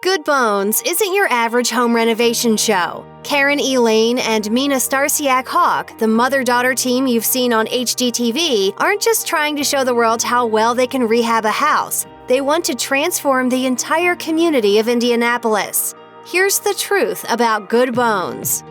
Good Bones isn't your average home renovation show. Karen Laine and Mina Starsiak Hawk, the mother-daughter team you've seen on HGTV, aren't just trying to show the world how well they can rehab a house. They want to transform the entire community of Indianapolis. Here's the truth about Good Bones.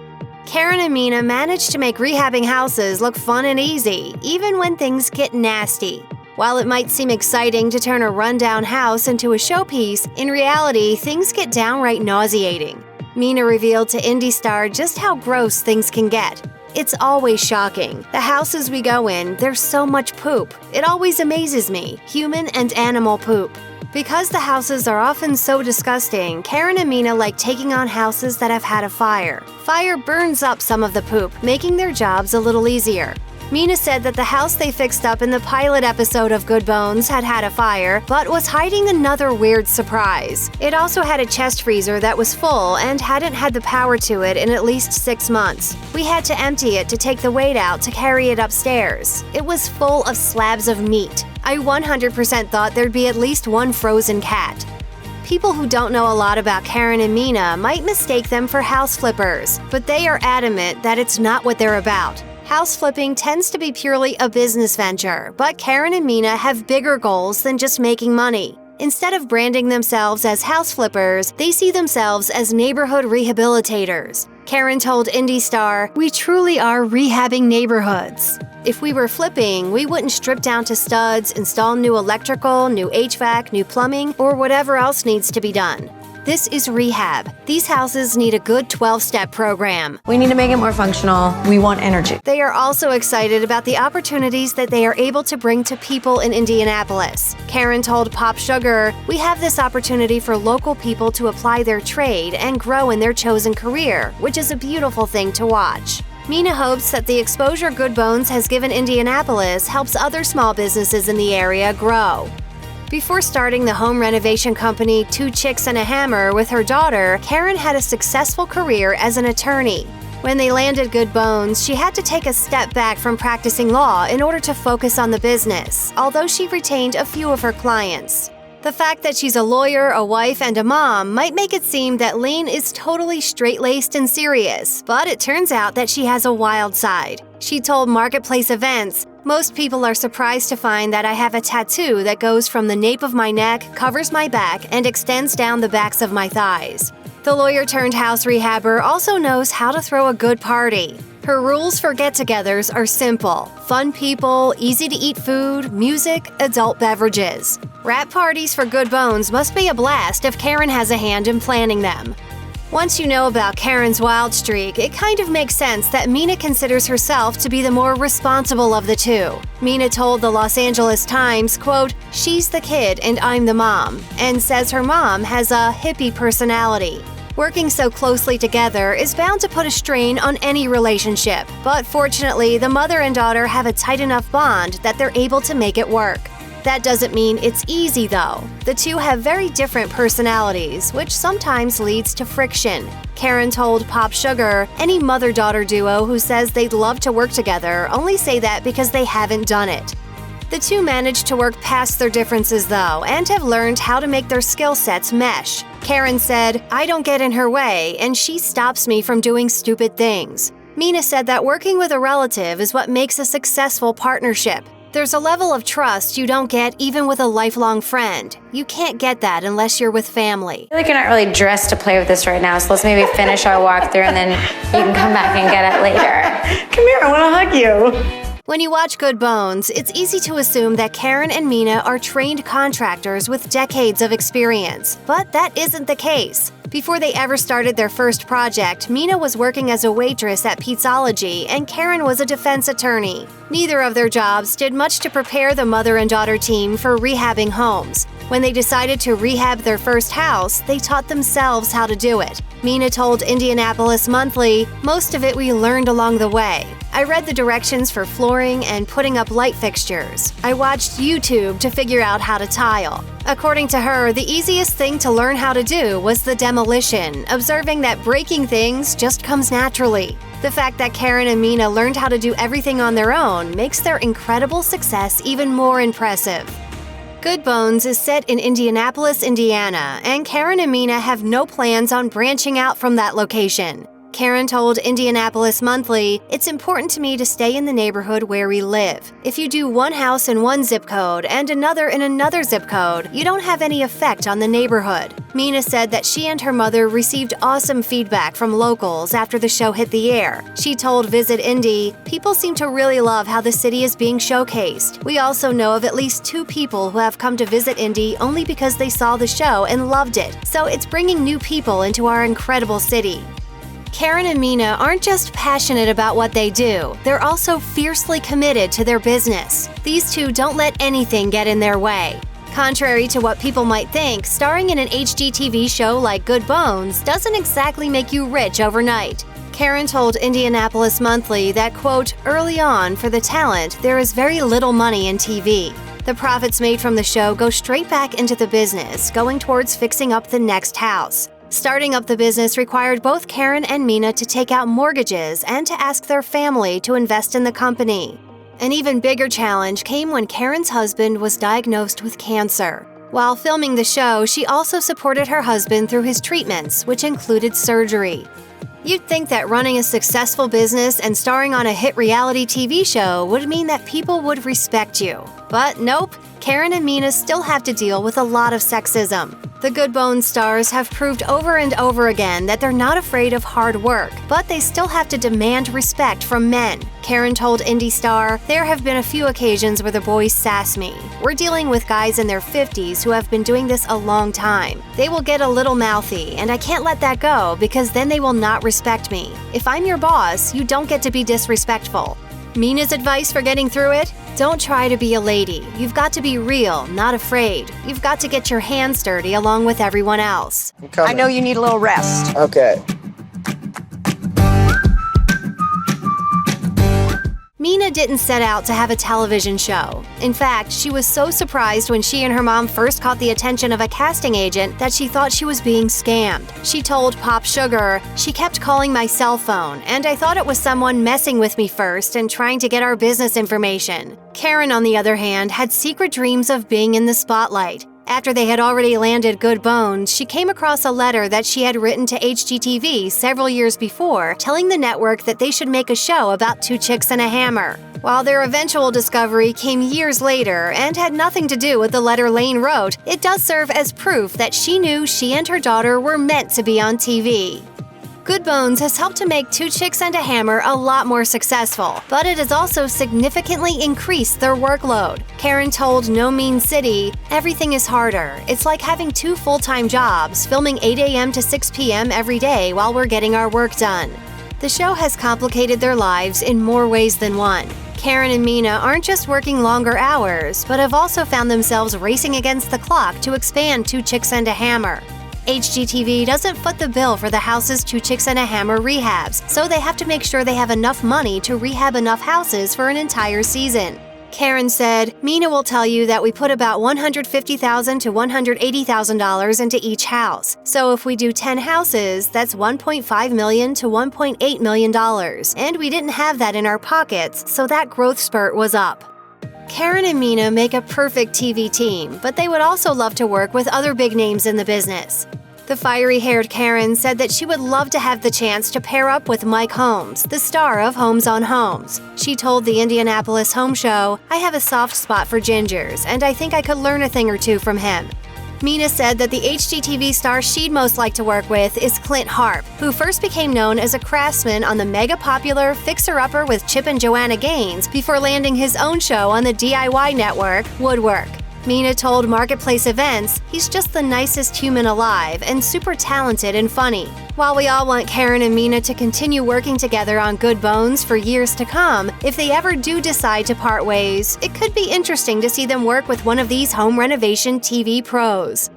Karen and Mina managed to make rehabbing houses look fun and easy, even when things get nasty. While it might seem exciting to turn a rundown house into a showpiece, in reality, things get downright nauseating. Mina revealed to Indy star just how gross things can get. It's always shocking. The houses we go in, there's so much poop. It always amazes me, human and animal poop. Because the houses are often so disgusting, Karen and Mina like taking on houses that have had a fire. Fire burns up some of the poop, making their jobs a little easier. Mina said that the house they fixed up in the pilot episode of Good Bones had had a fire, but was hiding another weird surprise. It also had a chest freezer that was full and hadn't had the power to it in at least 6 months. We had to empty it to take the weight out to carry it upstairs. It was full of slabs of meat. I 100% thought there'd be at least one frozen cat. People who don't know a lot about Karen and Mina might mistake them for house flippers, but they are adamant that it's not what they're about. House flipping tends to be purely a business venture, but Karen and Mina have bigger goals than just making money. Instead of branding themselves as house flippers, they see themselves as neighborhood rehabilitators. Karen told Indy star, "We truly are rehabbing neighborhoods. If we were flipping, we wouldn't strip down to studs, install new electrical, new HVAC, new plumbing, or whatever else needs to be done. This is rehab. These houses need a good 12-step program. We need to make it more functional. We want energy." They are also excited about the opportunities that they are able to bring to people in Indianapolis. Karen told Pop Sugar, "We have this opportunity for local people to apply their trade and grow in their chosen career, which is a beautiful thing to watch." Mina hopes that the exposure Good Bones has given Indianapolis helps other small businesses in the area grow. Before starting the home renovation company 2 Chicks and a Hammer with her daughter, Karen had a successful career as an attorney. When they landed Good Bones, she had to take a step back from practicing law in order to focus on the business, although she retained a few of her clients. The fact that she's a lawyer, a wife, and a mom might make it seem that Laine is totally straight-laced and serious, but it turns out that she has a wild side. She told Marketplace Events, "Most people are surprised to find that I have a tattoo that goes from the nape of my neck, covers my back, and extends down the backs of my thighs." The lawyer-turned-house rehabber also knows how to throw a good party. Her rules for get-togethers are simple: fun people, easy-to-eat food, music, adult beverages. Wrap parties for Good Bones must be a blast if Karen has a hand in planning them. Once you know about Karen's wild streak, it kind of makes sense that Mina considers herself to be the more responsible of the two. Mina told the Los Angeles Times, quote, "She's the kid and I'm the mom," and says her mom has a hippie personality. Working so closely together is bound to put a strain on any relationship, but fortunately, the mother and daughter have a tight enough bond that they're able to make it work. That doesn't mean it's easy, though. The two have very different personalities, which sometimes leads to friction. Karen told Pop Sugar, "Any mother-daughter duo who says they'd love to work together only say that because they haven't done it." The two managed to work past their differences, though, and have learned how to make their skill sets mesh. Karen said, "I don't get in her way, and she stops me from doing stupid things." Mina said that working with a relative is what makes a successful partnership. There's a level of trust you don't get even with a lifelong friend. You can't get that unless you're with family. I feel like you're not really dressed to play with this right now, so let's maybe finish our walkthrough and then you can come back and get it later. Come here, I want to hug you. When you watch Good Bones, it's easy to assume that Karen and Mina are trained contractors with decades of experience, but that isn't the case. Before they ever started their first project, Mina was working as a waitress at Pizzology and Karen was a defense attorney. Neither of their jobs did much to prepare the mother and daughter team for rehabbing homes. When they decided to rehab their first house, they taught themselves how to do it. Mina told Indianapolis Monthly, "Most of it we learned along the way. I read the directions for flooring and putting up light fixtures. I watched YouTube to figure out how to tile." According to her, the easiest thing to learn how to do was the demolition, observing that breaking things just comes naturally. The fact that Karen and Mina learned how to do everything on their own makes their incredible success even more impressive. Good Bones is set in Indianapolis, Indiana, and Karen and Mina have no plans on branching out from that location. Karen told Indianapolis Monthly, "It's important to me to stay in the neighborhood where we live. If you do one house in one zip code and another in another zip code, you don't have any effect on the neighborhood." Mina said that she and her mother received awesome feedback from locals after the show hit the air. She told Visit Indy, "People seem to really love how the city is being showcased. We also know of at least 2 people who have come to visit Indy only because they saw the show and loved it. So it's bringing new people into our incredible city." Karen and Mina aren't just passionate about what they do, they're also fiercely committed to their business. These two don't let anything get in their way. Contrary to what people might think, starring in an HGTV show like Good Bones doesn't exactly make you rich overnight. Karen told Indianapolis Monthly that, quote, "Early on, for the talent, there is very little money in TV. The profits made from the show go straight back into the business, going towards fixing up the next house." Starting up the business required both Karen and Mina to take out mortgages and to ask their family to invest in the company. An even bigger challenge came when Karen's husband was diagnosed with cancer. While filming the show, she also supported her husband through his treatments, which included surgery. You'd think that running a successful business and starring on a hit reality TV show would mean that people would respect you. But nope, Karen and Mina still have to deal with a lot of sexism. The Good Bones stars have proved over and over again that they're not afraid of hard work, but they still have to demand respect from men. Karen told Indy Star, "There have been a few occasions where the boys sass me. We're dealing with guys in their 50s who have been doing this a long time. They will get a little mouthy, and I can't let that go because then they will not respect me. If I'm your boss, you don't get to be disrespectful." Mina's advice for getting through it? Don't try to be a lady. You've got to be real, not afraid. You've got to get your hands dirty along with everyone else. I know you need a little rest. Okay. Mina didn't set out to have a television show. In fact, she was so surprised when she and her mom first caught the attention of a casting agent that she thought she was being scammed. She told Pop Sugar, "She kept calling my cell phone, and I thought it was someone messing with me first and trying to get our business information." Karen, on the other hand, had secret dreams of being in the spotlight. After they had already landed Good Bones, she came across a letter that she had written to HGTV several years before, telling the network that they should make a show about 2 chicks and a hammer. While their eventual discovery came years later and had nothing to do with the letter Laine wrote, it does serve as proof that she knew she and her daughter were meant to be on TV. Good Bones has helped to make 2 Chicks and a Hammer a lot more successful, but it has also significantly increased their workload. Karen told No Mean City, "Everything is harder. It's like having 2 full-time jobs, filming 8 a.m. to 6 p.m. every day while we're getting our work done." The show has complicated their lives in more ways than one. Karen and Mina aren't just working longer hours, but have also found themselves racing against the clock to expand 2 Chicks and a Hammer. HGTV doesn't foot the bill for the house's 2 Chicks and a Hammer rehabs, so they have to make sure they have enough money to rehab enough houses for an entire season. Karen said, "Mina will tell you that we put about $150,000 to $180,000 into each house. So if we do 10 houses, that's $1.5 million to $1.8 million, and we didn't have that in our pockets, so that growth spurt was up." Karen and Mina make a perfect TV team, but they would also love to work with other big names in the business. The fiery-haired Karen said that she would love to have the chance to pair up with Mike Holmes, the star of Homes on Homes. She told the Indianapolis Home Show, "I have a soft spot for gingers, and I think I could learn a thing or two from him." Mina said that the HGTV star she'd most like to work with is Clint Harp, who first became known as a craftsman on the mega-popular Fixer-Upper with Chip and Joanna Gaines before landing his own show on the DIY network, Woodwork. Mina told Marketplace Events, "He's just the nicest human alive and super talented and funny." While we all want Karen and Mina to continue working together on Good Bones for years to come, if they ever do decide to part ways, it could be interesting to see them work with one of these home renovation TV pros.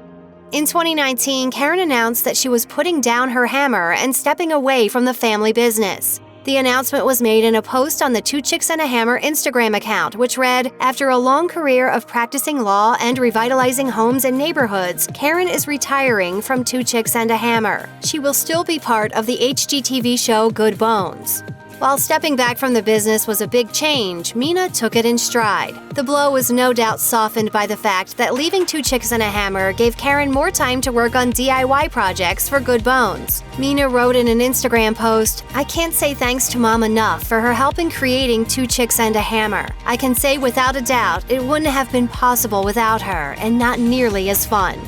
In 2019, Karen announced that she was putting down her hammer and stepping away from the family business. The announcement was made in a post on the 2 Chicks and a Hammer Instagram account, which read, "After a long career of practicing law and revitalizing homes and neighborhoods, Karen is retiring from 2 Chicks and a Hammer. She will still be part of the HGTV show Good Bones." While stepping back from the business was a big change, Mina took it in stride. The blow was no doubt softened by the fact that leaving 2 Chicks and a Hammer gave Karen more time to work on DIY projects for Good Bones. Mina wrote in an Instagram post, "I can't say thanks to Mom enough for her help in creating 2 Chicks and a Hammer. I can say without a doubt it wouldn't have been possible without her, and not nearly as fun."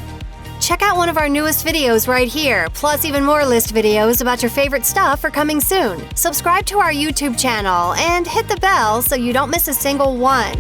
Check out one of our newest videos right here, plus even more list videos about your favorite stuff are coming soon. Subscribe to our YouTube channel and hit the bell so you don't miss a single one.